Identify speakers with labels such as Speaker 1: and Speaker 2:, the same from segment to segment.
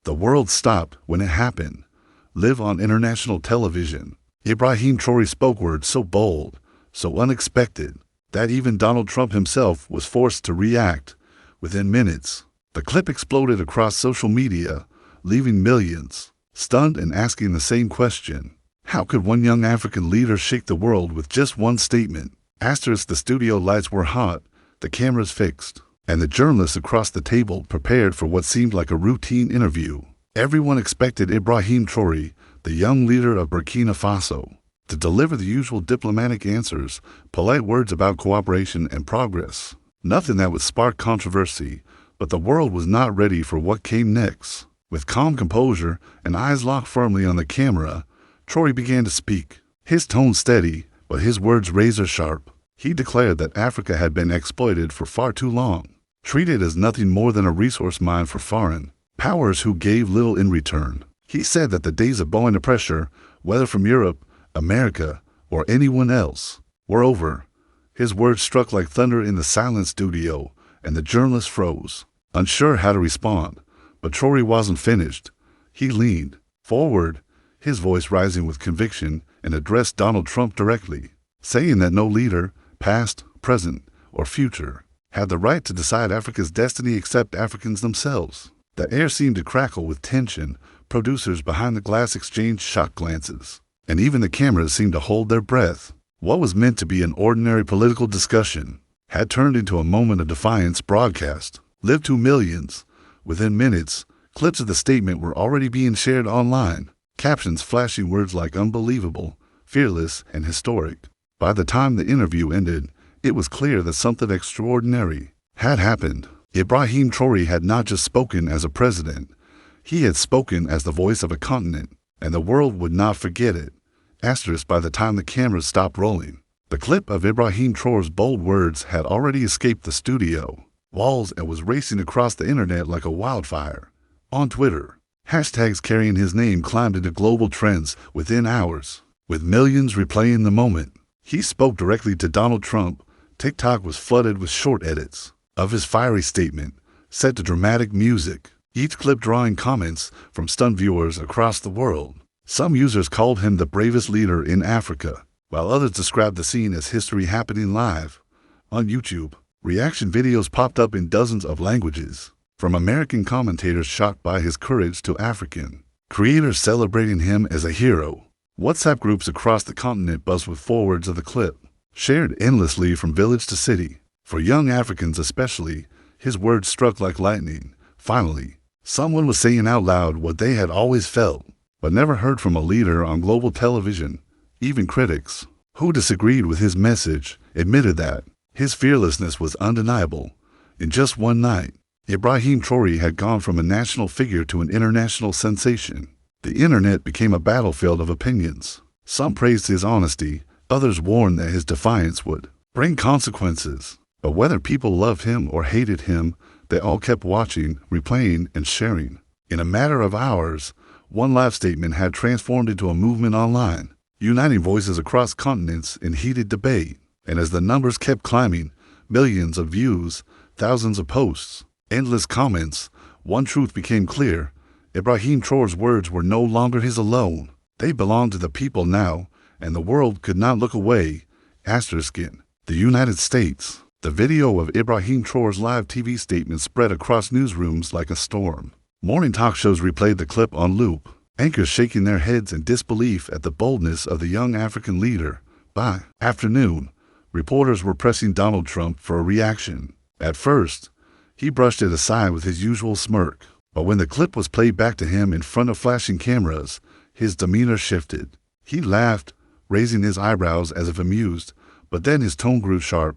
Speaker 1: The world stopped when it happened. Live on international television. Ibrahim Traore spoke words so bold, so unexpected, that even Donald Trump himself was forced to react. Within minutes, the clip exploded across social media, leaving millions stunned and asking the same question. How could one young African leader shake the world with just one statement? Asterisk, the studio lights were hot, the cameras fixed, and the journalists across the table prepared for what seemed like a routine interview. Everyone expected Ibrahim Traore, the young leader of Burkina Faso, to deliver the usual diplomatic answers, polite words about cooperation and progress. Nothing that would spark controversy, but the world was not ready for what came next. With calm composure and eyes locked firmly on the camera, Traore began to speak, his tone steady, but his words razor sharp. He declared that Africa had been exploited for far too long, treated as nothing more than a resource mine for foreign powers who gave little in return. He said that the days of bowing to pressure, whether from Europe, America, or anyone else, were over. His words struck like thunder in the silent studio, and the journalists froze, unsure how to respond. But Traore wasn't finished. He leaned forward, his voice rising with conviction, and addressed Donald Trump directly, saying that no leader, past, present, or future, had the right to decide Africa's destiny except Africans themselves. The air seemed to crackle with tension. Producers behind the glass exchanged shocked glances, and even the cameras seemed to hold their breath. What was meant to be an ordinary political discussion had turned into a moment of defiance broadcast, lived to millions. Within minutes, clips of the statement were already being shared online, captions flashing words like unbelievable, fearless, and historic. By the time the interview ended, it was clear that something extraordinary had happened. Ibrahim Traore had not just spoken as a president, he had spoken as the voice of a continent, and the world would not forget it. Asterisk, by the time the cameras stopped rolling, the clip of Ibrahim Traore's bold words had already escaped the studio walls and was racing across the internet like a wildfire. On Twitter, hashtags carrying his name climbed into global trends within hours, with millions replaying the moment. He spoke directly to Donald Trump. TikTok was flooded with short edits of his fiery statement, set to dramatic music, each clip drawing comments from stunned viewers across the world. Some users called him the bravest leader in Africa, while others described the scene as history happening live. On YouTube, reaction videos popped up in dozens of languages, from American commentators shocked by his courage to African creators celebrating him as a hero. WhatsApp groups across the continent buzzed with forwards of the clip, shared endlessly from village to city. For young Africans especially, his words struck like lightning. Finally, someone was saying out loud what they had always felt, but never heard from a leader on global television. Even critics, who disagreed with his message, admitted that his fearlessness was undeniable. In just one night, Ibrahim Traore had gone from a national figure to an international sensation. The internet became a battlefield of opinions. Some praised his honesty, others warned that his defiance would bring consequences. But whether people loved him or hated him, they all kept watching, replaying, and sharing. In a matter of hours, one live statement had transformed into a movement online, uniting voices across continents in heated debate. And as the numbers kept climbing, millions of views, thousands of posts, endless comments, one truth became clear. Ibrahim Traore's words were no longer his alone. They belonged to the people now, and the world could not look away. Asterisk, in the United States, the video of Ibrahim Traore's live TV statement spread across newsrooms like a storm. Morning talk shows replayed the clip on loop, anchors shaking their heads in disbelief at the boldness of the young African leader. By afternoon, reporters were pressing Donald Trump for a reaction. At first, he brushed it aside with his usual smirk, but when the clip was played back to him in front of flashing cameras, his demeanor shifted. He laughed, raising his eyebrows as if amused, but then his tone grew sharp.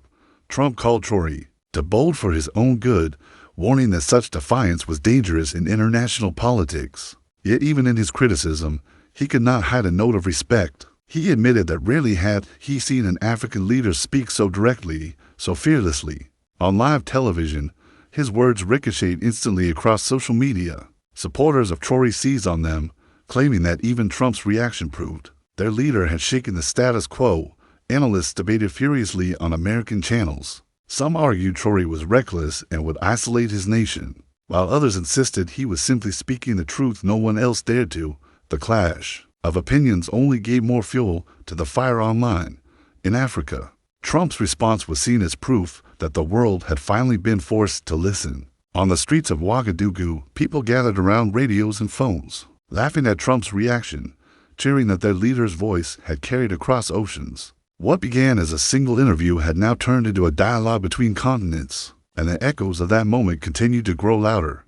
Speaker 1: Trump called Traore too bold for his own good, warning that such defiance was dangerous in international politics. Yet even in his criticism, he could not hide a note of respect. He admitted that rarely had he seen an African leader speak so directly, so fearlessly. On live television, his words ricocheted instantly across social media. Supporters of Traore seized on them, claiming that even Trump's reaction proved their leader had shaken the status quo. Analysts debated furiously on American channels. Some argued Traore was reckless and would isolate his nation. while others insisted he was simply speaking the truth no one else dared to. The clash of opinions only gave more fuel to the fire online. In Africa, Trump's response was seen as proof that the world had finally been forced to listen. On the streets of Ouagadougou, people gathered around radios and phones, laughing at Trump's reaction, cheering that their leader's voice had carried across oceans. What began as a single interview had now turned into a dialogue between continents, and the echoes of that moment continued to grow louder.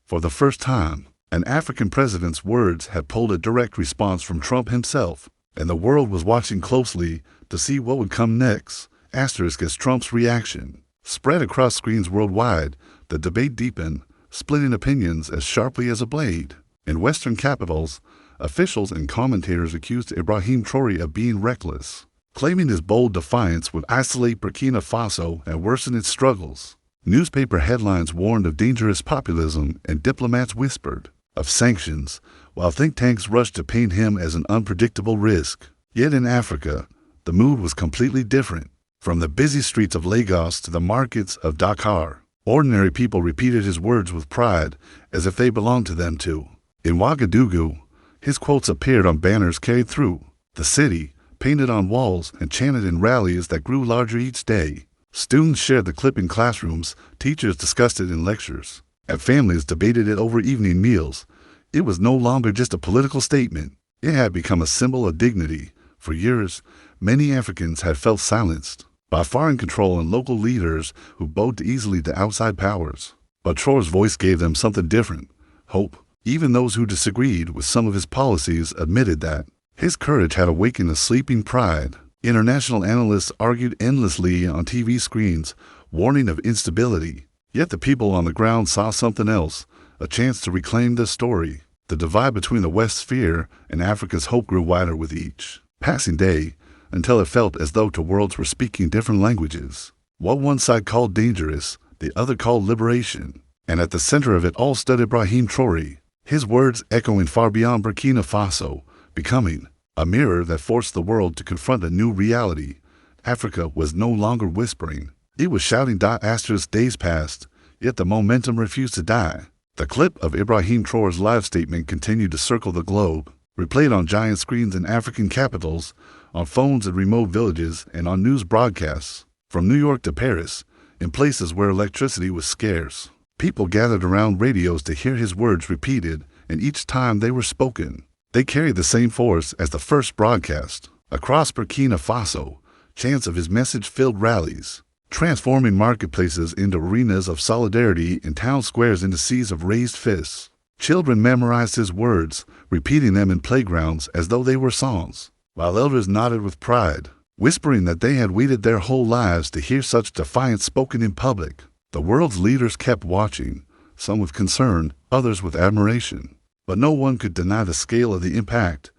Speaker 1: For the first time, an African president's words had pulled a direct response from Trump himself, and the world was watching closely to see what would come next. Asterisk as Trump's reaction spread across screens worldwide, the debate deepened, splitting opinions as sharply as a blade. In Western capitals, officials and commentators accused Ibrahim Traoré of being reckless, claiming his bold defiance would isolate Burkina Faso and worsen its struggles. Newspaper headlines warned of dangerous populism, and diplomats whispered of sanctions, while think tanks rushed to paint him as an unpredictable risk. Yet in Africa, the mood was completely different. From the busy streets of Lagos to the markets of Dakar, ordinary people repeated his words with pride, as if they belonged to them too. In Ouagadougou, his quotes appeared on banners carried through the city, painted on walls and chanted in rallies that grew larger each day. Students shared the clip in classrooms, teachers discussed it in lectures, and families debated it over evening meals. It was no longer just a political statement. It had become a symbol of dignity. For years, many Africans had felt silenced by foreign control and local leaders who bowed easily to outside powers. But Traoré's voice gave them something different: hope. Even those who disagreed with some of his policies admitted that his courage had awakened a sleeping pride. International analysts argued endlessly on TV screens, warning of instability. Yet the people on the ground saw something else, a chance to reclaim their story. The divide between the West's fear and Africa's hope grew wider with each passing day, until it felt as though two worlds were speaking different languages. What one side called dangerous, the other called liberation. And at the center of it all stood Ibrahim Traoré, his words echoing far beyond Burkina Faso, becoming a mirror that forced the world to confront a new reality. Africa was no longer whispering. It was shouting. Days passed, yet the momentum refused to die. The clip of Ibrahim Traoré's live statement continued to circle the globe, replayed on giant screens in African capitals, on phones in remote villages, and on news broadcasts. From New York to Paris, in places where electricity was scarce, people gathered around radios to hear his words repeated, and each time they were spoken, they carried the same force as the first broadcast. Across Burkina Faso, chants of his message filled rallies, transforming marketplaces into arenas of solidarity and town squares into seas of raised fists. Children memorized his words, repeating them in playgrounds as though they were songs, while elders nodded with pride, whispering that they had waited their whole lives to hear such defiance spoken in public. The world's leaders kept watching, some with concern, others with admiration. But no one could deny the scale of the impact.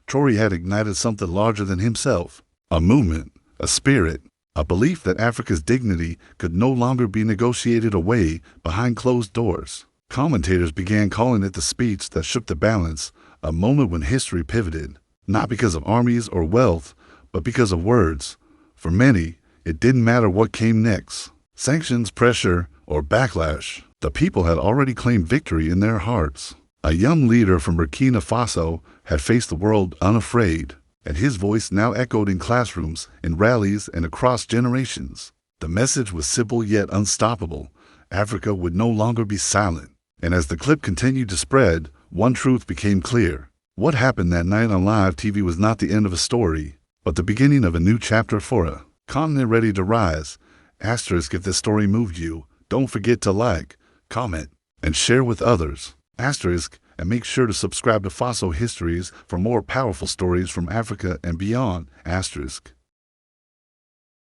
Speaker 1: Traoré had ignited something larger than himself, a movement, a spirit, a belief that Africa's dignity could no longer be negotiated away behind closed doors. Commentators began calling it the speech that shook the balance, a moment when history pivoted, not because of armies or wealth, but because of words. For many, it didn't matter what came next, sanctions, pressure, or backlash. The people had already claimed victory in their hearts. A young leader from Burkina Faso had faced the world unafraid, and his voice now echoed in classrooms, in rallies, and across generations. The message was simple yet unstoppable: Africa would no longer be silent. And as the clip continued to spread, one truth became clear. What happened that night on live TV was not the end of a story, but the beginning of a new chapter for a continent ready to rise. Asterisk if this story moved you, don't forget to like, comment, and share with others. Asterisk, and make sure to subscribe to Faso Histories for more powerful stories from Africa and beyond. Asterisk.